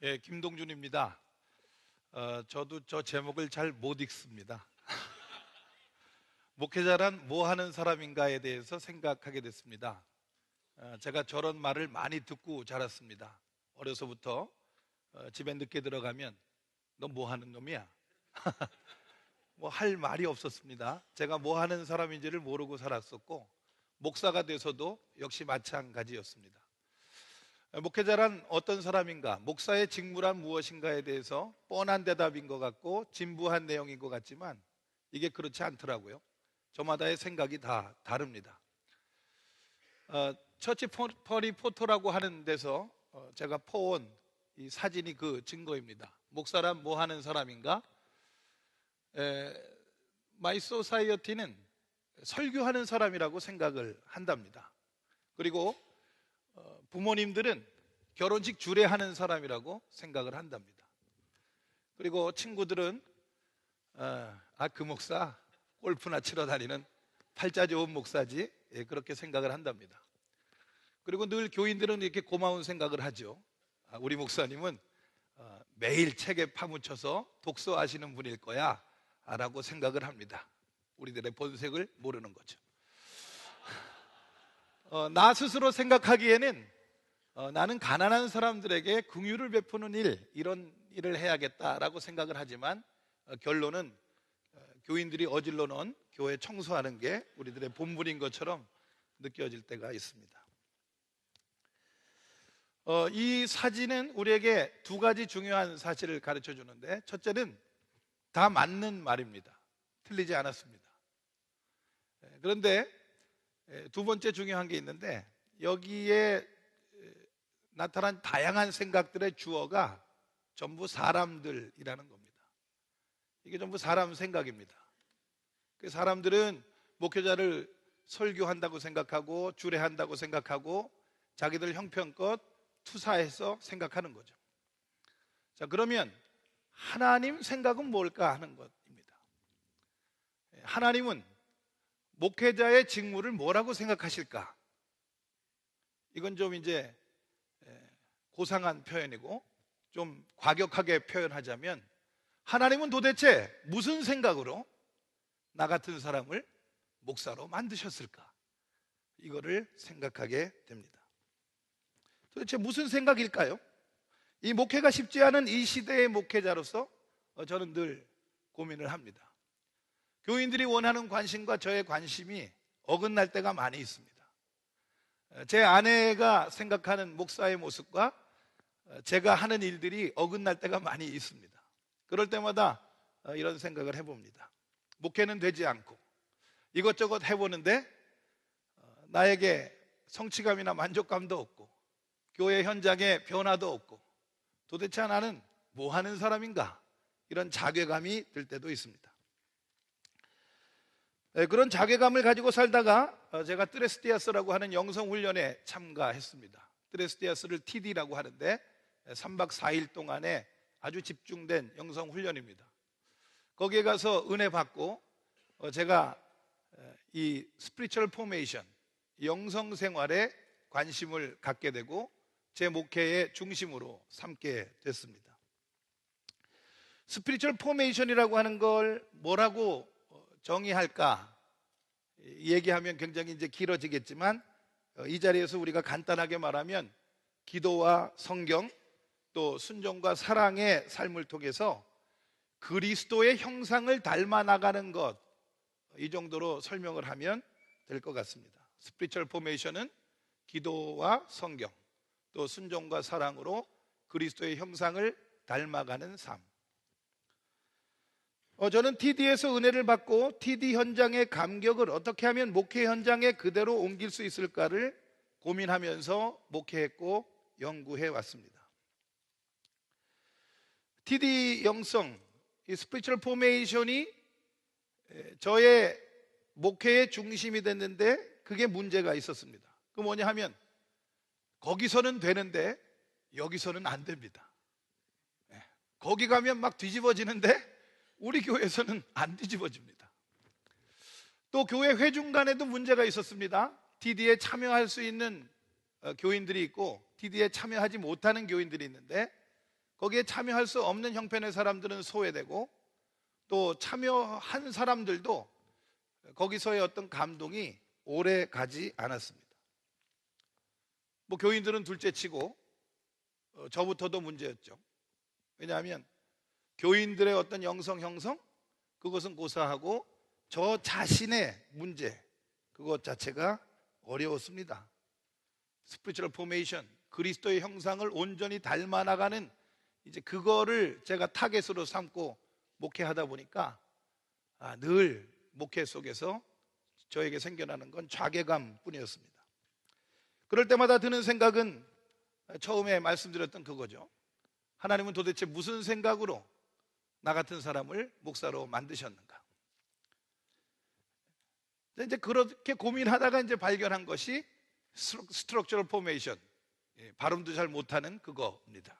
예, 김동준입니다. 저도 저 제목을 잘 못 읽습니다. 목회자란 뭐 하는 사람인가에 대해서 생각하게 됐습니다. 제가 저런 말을 많이 듣고 자랐습니다. 어려서부터 집에 늦게 들어가면 너 뭐 하는 놈이야? 뭐 할 말이 없었습니다. 제가 뭐 하는 사람인지를 모르고 살았었고, 목사가 돼서도 역시 마찬가지였습니다. 목회자란 어떤 사람인가, 목사의 직무란 무엇인가에 대해서 뻔한 대답인 것 같고 진부한 내용인 것 같지만 이게 그렇지 않더라고요. 저마다의 생각이 다 다릅니다. 처치 퍼리 포토라고 하는 데서 제가 퍼온 이 사진이 그 증거입니다. 목사란 뭐 하는 사람인가? 마이 소사이어티는 설교하는 사람이라고 생각을 한답니다. 그리고 부모님들은 결혼식 주례하는 사람이라고 생각을 한답니다. 그리고 친구들은 그 목사 골프나 치러 다니는 팔자 좋은 목사지, 그렇게 생각을 한답니다. 그리고 늘 교인들은 이렇게 고마운 생각을 하죠. 우리 목사님은 매일 책에 파묻혀서 독서하시는 분일 거야 라고 생각을 합니다. 우리들의 본색을 모르는 거죠. 나 스스로 생각하기에는 나는 가난한 사람들에게 긍휼을 베푸는 이런 일을 해야겠다라고 생각을 하지만 결론은 교인들이 어질러 놓은 교회 청소하는 게 우리들의 본분인 것처럼 느껴질 때가 있습니다. 이 사진은 우리에게 두 가지 중요한 사실을 가르쳐 주는데, 첫째는 다 맞는 말입니다. 틀리지 않았습니다. 그런데 두 번째 중요한 게 있는데, 여기에 나타난 다양한 생각들의 주어가 전부 사람들이라는 겁니다. 이게 전부 사람 생각입니다. 그 사람들은 목회자를 설교한다고 생각하고 주례한다고 생각하고 자기들 형편껏 투사해서 생각하는 거죠. 자, 그러면 하나님 생각은 뭘까 하는 것입니다. 하나님은 목회자의 직무를 뭐라고 생각하실까? 이건 좀 이제 고상한 표현이고, 좀 과격하게 표현하자면 하나님은 도대체 무슨 생각으로 나 같은 사람을 목사로 만드셨을까? 이거를 생각하게 됩니다. 도대체 무슨 생각일까요? 이 목회가 쉽지 않은 이 시대의 목회자로서 저는 늘 고민을 합니다. 교인들이 원하는 관심과 저의 관심이 어긋날 때가 많이 있습니다. 제 아내가 생각하는 목사의 모습과 제가 하는 일들이 어긋날 때가 많이 있습니다. 그럴 때마다 이런 생각을 해봅니다. 목회는 되지 않고 이것저것 해보는데 나에게 성취감이나 만족감도 없고 교회 현장에 변화도 없고 도대체 나는 뭐 하는 사람인가? 이런 자괴감이 들 때도 있습니다. 그런 자괴감을 가지고 살다가 제가 뜨레스티아스라고 하는 영성훈련에 참가했습니다. 뜨레스티아스를 TD라고 하는데 3박 4일 동안에 아주 집중된 영성훈련입니다. 거기에 가서 은혜 받고 제가 이 스피리추얼 포메이션, 영성생활에 관심을 갖게 되고 제 목회의 중심으로 삼게 됐습니다. 스피리추얼 포메이션이라고 하는 걸 뭐라고 정의할까 얘기하면 굉장히 이제 길어지겠지만, 이 자리에서 우리가 간단하게 말하면 기도와 성경 또 순종과 사랑의 삶을 통해서 그리스도의 형상을 닮아 나가는 것, 이 정도로 설명을 하면 될 것 같습니다. 스피리추얼 포메이션은 기도와 성경 또 순종과 사랑으로 그리스도의 형상을 닮아가는 삶. 저는 TD에서 은혜를 받고 TD 현장의 감격을 어떻게 하면 목회 현장에 그대로 옮길 수 있을까를 고민하면서 목회했고 연구해 왔습니다. TD 영성, 이 스피리추얼 포메이션이 저의 목회의 중심이 됐는데 그게 문제가 있었습니다. 그 뭐냐 하면 거기서는 되는데 여기서는 안 됩니다. 거기 가면 막 뒤집어지는데 우리 교회에서는 안 뒤집어집니다. 또 교회 회중 간에도 문제가 있었습니다. TD에 참여할 수 있는 교인들이 있고 TD에 참여하지 못하는 교인들이 있는데 거기에 참여할 수 없는 형편의 사람들은 소외되고, 또 참여한 사람들도 거기서의 어떤 감동이 오래 가지 않았습니다. 뭐 교인들은 둘째치고 저부터도 문제였죠. 왜냐하면 교인들의 어떤 영성 형성, 그것은 고사하고 저 자신의 문제, 그것 자체가 어려웠습니다. 스피리추얼 포메이션, 그리스도의 형상을 온전히 닮아나가는 이제 그거를 제가 타겟으로 삼고 목회하다 보니까 늘 목회 속에서 저에게 생겨나는 건 자괴감 뿐이었습니다. 그럴 때마다 드는 생각은 처음에 말씀드렸던 그거죠. 하나님은 도대체 무슨 생각으로 나 같은 사람을 목사로 만드셨는가? 이제 그렇게 고민하다가 이제 발견한 것이 스트럭처럴 포메이션, 발음도 잘 못하는 그거입니다.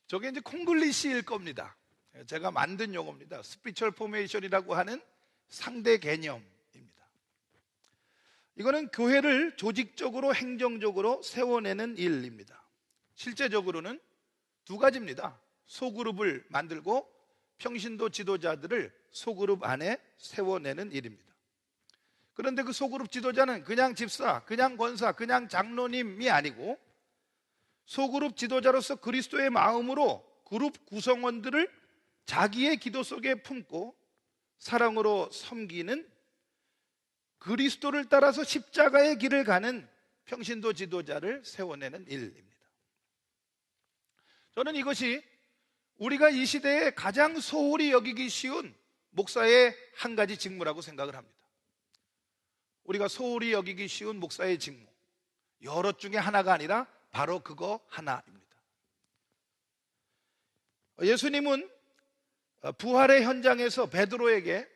저게 이제 콩글리시일 겁니다. 제가 만든 용어입니다. 스피리추얼 포메이션이라고 하는 상대 개념입니다. 이거는 교회를 조직적으로 행정적으로 세워내는 일입니다. 실제적으로는 두 가지입니다. 소그룹을 만들고 평신도 지도자들을 소그룹 안에 세워내는 일입니다. 그런데 그 소그룹 지도자는 그냥 집사, 그냥 권사, 그냥 장로님이 아니고 소그룹 지도자로서 그리스도의 마음으로 그룹 구성원들을 자기의 기도 속에 품고 사랑으로 섬기는, 그리스도를 따라서 십자가의 길을 가는 평신도 지도자를 세워내는 일입니다. 저는 이것이 우리가 이 시대에 가장 소홀히 여기기 쉬운 목사의 한 가지 직무라고 생각을 합니다. 우리가 소홀히 여기기 쉬운 목사의 직무, 여럿 중에 하나가 아니라 바로 그거 하나입니다. 예수님은 부활의 현장에서 베드로에게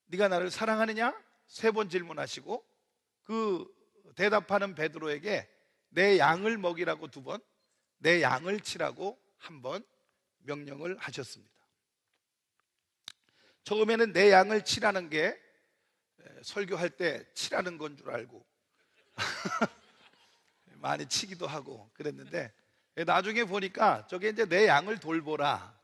네가 나를 사랑하느냐? 3번 질문하시고 그 대답하는 베드로에게 내 양을 먹이라고 2번, 내 양을 치라고 1번 명령을 하셨습니다. 처음에는 내 양을 치라는 게 설교할 때 치라는 건 줄 알고 많이 치기도 하고 그랬는데, 나중에 보니까 저게 이제 내 양을 돌보라,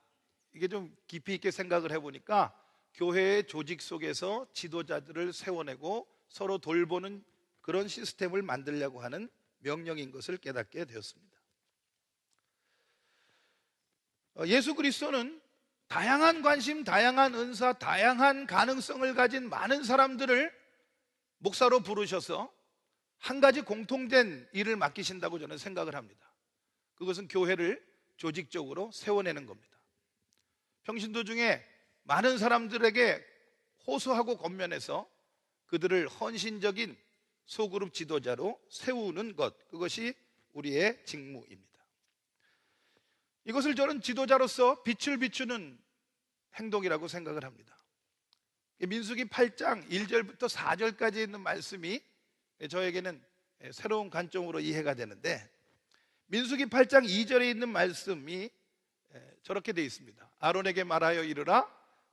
이게 좀 깊이 있게 생각을 해보니까 교회의 조직 속에서 지도자들을 세워내고 서로 돌보는 그런 시스템을 만들려고 하는 명령인 것을 깨닫게 되었습니다. 예수 그리스도는 다양한 관심, 다양한 은사, 다양한 가능성을 가진 많은 사람들을 목사로 부르셔서 한 가지 공통된 일을 맡기신다고 저는 생각을 합니다. 그것은 교회를 조직적으로 세워내는 겁니다. 평신도 중에 많은 사람들에게 호소하고 권면해서 그들을 헌신적인 소그룹 지도자로 세우는 것, 그것이 우리의 직무입니다. 이것을 저는 지도자로서 빛을 비추는 행동이라고 생각을 합니다. 민수기 8장 1절부터 4절까지 있는 말씀이 저에게는 새로운 관점으로 이해가 되는데, 민수기 8장 2절에 있는 말씀이 저렇게 되어 있습니다. 아론에게 말하여 이르라,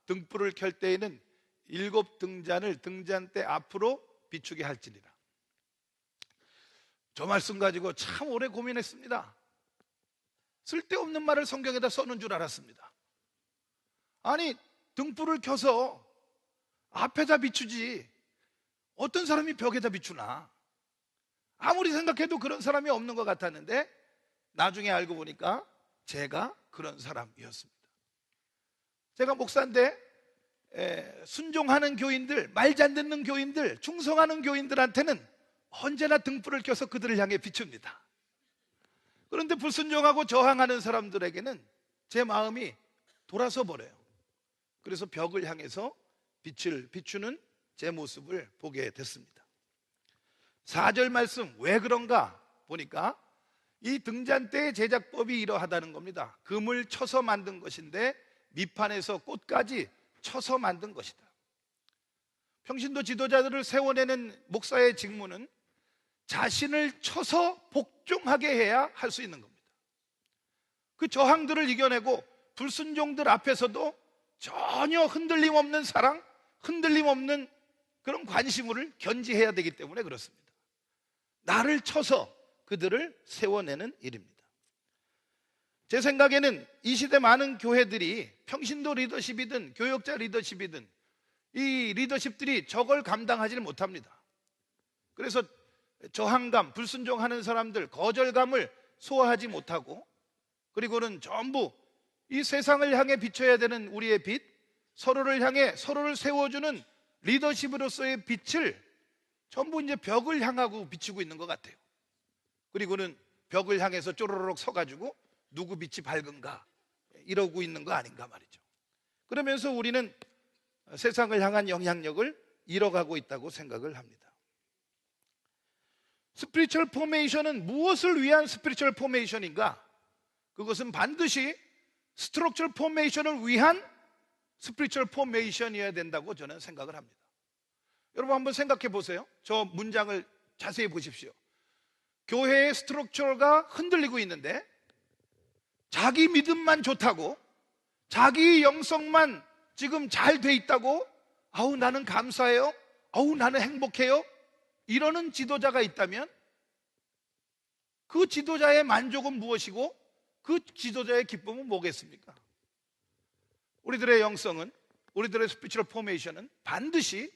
등불을 켤 때에는 7 등잔을 등잔대 앞으로 비추게 할지니라. 저 말씀 가지고 참 오래 고민했습니다. 쓸데없는 말을 성경에다 써놓은 줄 알았습니다. 아니, 등불을 켜서 앞에다 비추지 어떤 사람이 벽에다 비추나. 아무리 생각해도 그런 사람이 없는 것 같았는데 나중에 알고 보니까 제가 그런 사람이었습니다. 제가 목사인데 순종하는 교인들, 말 잘 듣는 교인들, 충성하는 교인들한테는 언제나 등불을 켜서 그들을 향해 비춥니다. 그런데 불순종하고 저항하는 사람들에게는 제 마음이 돌아서 버려요. 그래서 벽을 향해서 빛을 비추는 제 모습을 보게 됐습니다. 4절 말씀, 왜 그런가 보니까 이 등잔대의 제작법이 이러하다는 겁니다. 금을 쳐서 만든 것인데 밑판에서 꽃까지 쳐서 만든 것이다. 평신도 지도자들을 세워내는 목사의 직무는 자신을 쳐서 복종하게 해야 할 수 있는 겁니다. 그 저항들을 이겨내고 불순종들 앞에서도 전혀 흔들림 없는 사랑, 흔들림 없는 그런 관심을 견지해야 되기 때문에 그렇습니다. 나를 쳐서 그들을 세워내는 일입니다. 제 생각에는 이 시대 많은 교회들이 평신도 리더십이든 교역자 리더십이든 이 리더십들이 저걸 감당하지를 못합니다. 그래서 저항감, 불순종하는 사람들, 거절감을 소화하지 못하고, 그리고는 전부 이 세상을 향해 비춰야 되는 우리의 빛, 서로를 향해 서로를 세워주는 리더십으로서의 빛을 전부 이제 벽을 향하고 비추고 있는 것 같아요. 그리고는 벽을 향해서 쪼르륵 서가지고 누구 빛이 밝은가 이러고 있는 거 아닌가 말이죠. 그러면서 우리는 세상을 향한 영향력을 잃어가고 있다고 생각을 합니다. 스피리추얼 포메이션은 무엇을 위한 스피리추얼 포메이션인가? 그것은 반드시 스트럭처럴 포메이션을 위한 스피리추얼 포메이션이어야 된다고 저는 생각을 합니다. 여러분 한번 생각해 보세요. 저 문장을 자세히 보십시오. 교회의 스트럭처가 흔들리고 있는데 자기 믿음만 좋다고, 자기 영성만 지금 잘 돼 있다고, 아우 나는 감사해요, 아우 나는 행복해요, 이러는 지도자가 있다면 그 지도자의 만족은 무엇이고 그 지도자의 기쁨은 뭐겠습니까? 우리들의 영성은, 우리들의 스피리추얼 포메이션은 반드시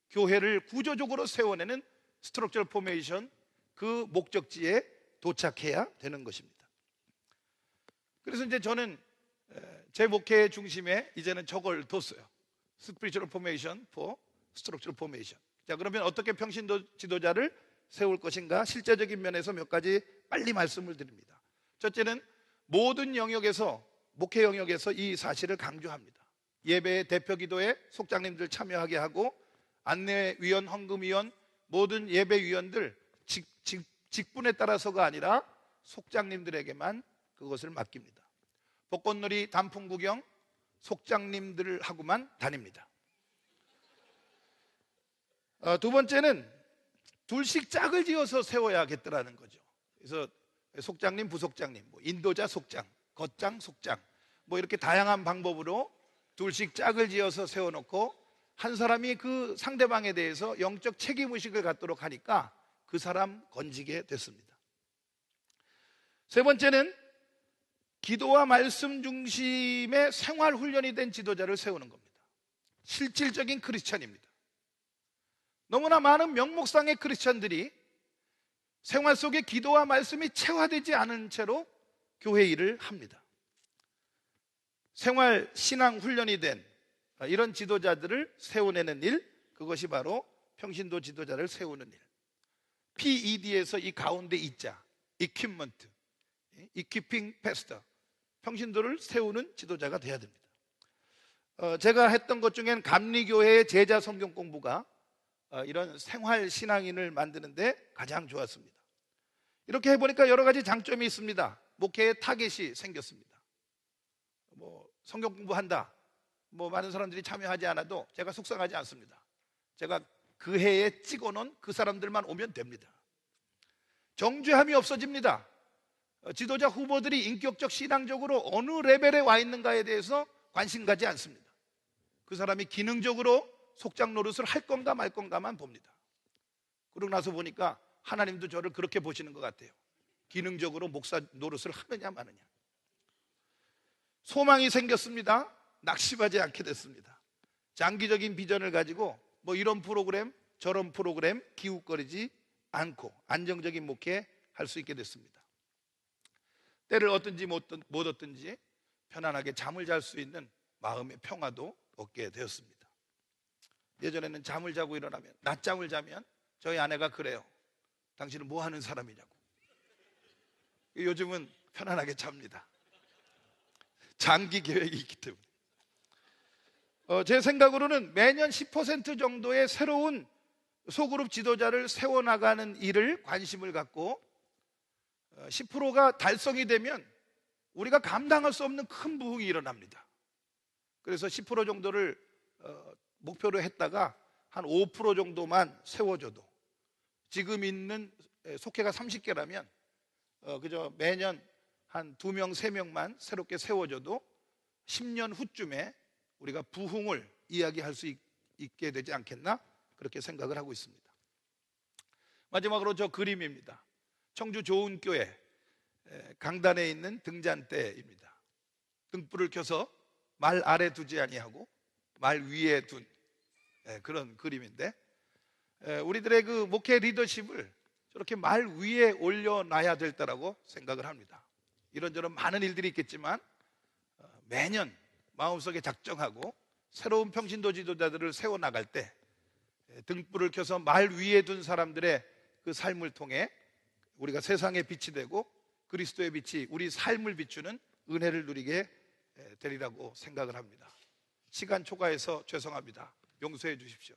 교회를 구조적으로 세워내는 스트럭처럴 포메이션, 그 목적지에 도착해야 되는 것입니다. 그래서 이제 저는 제 목회의 중심에 이제는 저걸 뒀어요. 스피리추얼 포메이션 for 스트럭처럴 포메이션. 자, 그러면 어떻게 평신도 지도자를 세울 것인가? 실제적인 면에서 몇 가지 빨리 말씀을 드립니다. 첫째는 모든 영역에서, 목회 영역에서 이 사실을 강조합니다. 예배의 대표 기도에 속장님들 참여하게 하고, 안내위원, 헌금위원, 모든 예배위원들 직분에 따라서가 아니라 속장님들에게만 그것을 맡깁니다. 벚꽃놀이 단풍 구경 속장님들하고만 다닙니다. 두 번째는 둘씩 짝을 지어서 세워야겠더라는 거죠. 그래서 속장님, 부속장님, 인도자 속장, 겉장, 속장, 이렇게 다양한 방법으로 둘씩 짝을 지어서 세워놓고 한 사람이 그 상대방에 대해서 영적 책임의식을 갖도록 하니까 그 사람 건지게 됐습니다. 세 번째는 기도와 말씀 중심의 생활 훈련이 된 지도자를 세우는 겁니다. 실질적인 크리스천입니다. 너무나 많은 명목상의 크리스천들이 생활 속에 기도와 말씀이 체화되지 않은 채로 교회 일을 합니다. 생활 신앙 훈련이 된 이런 지도자들을 세워내는 일, 그것이 바로 평신도 지도자를 세우는 일. PED에서 이 가운데 이자, equipment, equipping pastor, 평신도를 세우는 지도자가 돼야 됩니다. 제가 했던 것 중엔 감리교회의 제자 성경 공부가 이런 생활 신앙인을 만드는데 가장 좋았습니다. 이렇게 해보니까 여러 가지 장점이 있습니다. 목회의 타겟이 생겼습니다. 성경 공부한다, 많은 사람들이 참여하지 않아도 제가 속상하지 않습니다. 제가 그 해에 찍어놓은 그 사람들만 오면 됩니다. 정죄함이 없어집니다. 지도자 후보들이 인격적, 신앙적으로 어느 레벨에 와 있는가에 대해서 관심 가지 않습니다. 그 사람이 기능적으로 속장 노릇을 할 건가 말 건가만 봅니다. 그러고 나서 보니까 하나님도 저를 그렇게 보시는 것 같아요. 기능적으로 목사 노릇을 하느냐 마느냐. 소망이 생겼습니다. 낙심하지 않게 됐습니다. 장기적인 비전을 가지고 이런 프로그램 저런 프로그램 기웃거리지 않고 안정적인 목회 할 수 있게 됐습니다. 때를 얻든지 못 얻든지 편안하게 잠을 잘 수 있는 마음의 평화도 얻게 되었습니다. 예전에는 잠을 자고 일어나면, 낮잠을 자면 저희 아내가 그래요. 당신은 뭐 하는 사람이냐고. 요즘은 편안하게 잡니다. 장기 계획이 있기 때문에. 제 생각으로는 매년 10% 정도의 새로운 소그룹 지도자를 세워나가는 일을 관심을 갖고 10%가 달성이 되면 우리가 감당할 수 없는 큰 부흥이 일어납니다. 그래서 10% 정도를 목표로 했다가 한 5% 정도만 세워줘도, 지금 있는 속회가 30개라면 그저 매년 한 2명, 3명만 새롭게 세워줘도 10년 후쯤에 우리가 부흥을 이야기할 수 있게 되지 않겠나, 그렇게 생각을 하고 있습니다. 마지막으로 저 그림입니다. 청주 좋은교회 강단에 있는 등잔대입니다. 등불을 켜서 말 아래 두지 아니하고 말 위에 둔 그런 그림인데, 우리들의 그 목회 리더십을 저렇게 말 위에 올려놔야 될 때라고 생각을 합니다. 이런저런 많은 일들이 있겠지만 매년 마음속에 작정하고 새로운 평신도 지도자들을 세워나갈 때 등불을 켜서 말 위에 둔 사람들의 그 삶을 통해 우리가 세상의 빛이 되고 그리스도의 빛이 우리 삶을 비추는 은혜를 누리게 되리라고 생각을 합니다. 시간 초과해서 죄송합니다. 용서해 주십시오.